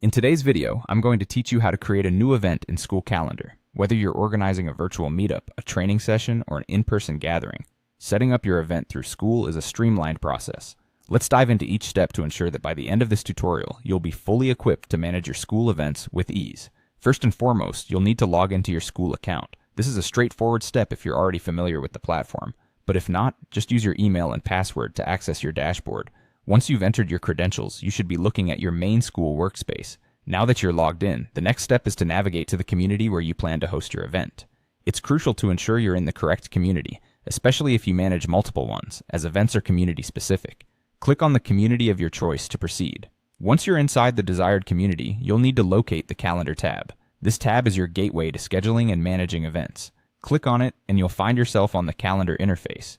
In today's video, I'm going to teach you how to create a new event in Skool Calendar. Whether you're organizing a virtual meetup, a training session, or an in-person gathering, setting up your event through Skool is a streamlined process. Let's dive into each step to ensure that by the end of this tutorial, you'll be fully equipped to manage your Skool events with ease. First and foremost, you'll need to log into your Skool account. This is a straightforward step if you're already familiar with the platform, but if not, just use your email and password to access your dashboard. Once you've entered your credentials, you should be looking at your main Skool workspace. Now that you're logged in, the next step is to navigate to the community where you plan to host your event. It's crucial to ensure you're in the correct community, especially if you manage multiple ones, as events are community specific. Click on the community of your choice to proceed. Once you're inside the desired community, you'll need to locate the Calendar tab. This tab is your gateway to scheduling and managing events. Click on it and you'll find yourself on the Calendar interface,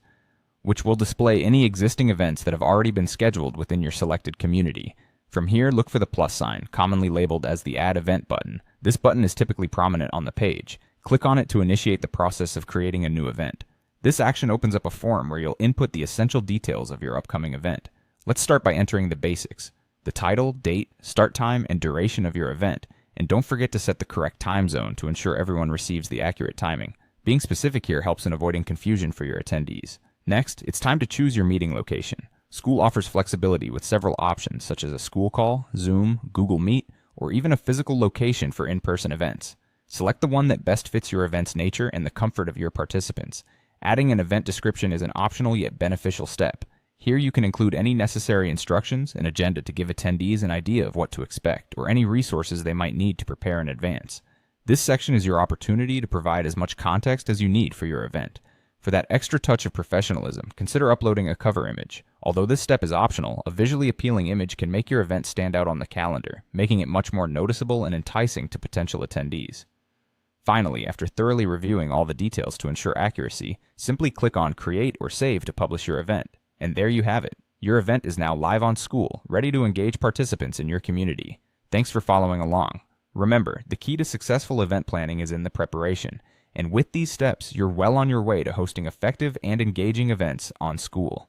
which will display any existing events that have already been scheduled within your selected community. From here, look for the plus sign, commonly labeled as the Add Event button. This button is typically prominent on the page. Click on it to initiate the process of creating a new event. This action opens up a form where you'll input the essential details of your upcoming event. Let's start by entering the basics: the title, date, start time, and duration of your event. And don't forget to set the correct time zone to ensure everyone receives the accurate timing. Being specific here helps in avoiding confusion for your attendees. Next, it's time to choose your meeting location. Skool offers flexibility with several options such as a Skool call, Zoom, Google Meet, or even a physical location for in-person events. Select the one that best fits your event's nature and the comfort of your participants. Adding an event description is an optional yet beneficial step. Here you can include any necessary instructions, an agenda to give attendees an idea of what to expect, or any resources they might need to prepare in advance. This section is your opportunity to provide as much context as you need for your event. For that extra touch of professionalism, consider uploading a cover image. Although this step is optional, a visually appealing image can make your event stand out on the calendar, making it much more noticeable and enticing to potential attendees. Finally, after thoroughly reviewing all the details to ensure accuracy, simply click on Create or Save to publish your event. And there you have it. Your event is now live on Skool, ready to engage participants in your community. Thanks for following along. Remember, the key to successful event planning is in the preparation. And with these steps, you're well on your way to hosting effective and engaging events on Skool.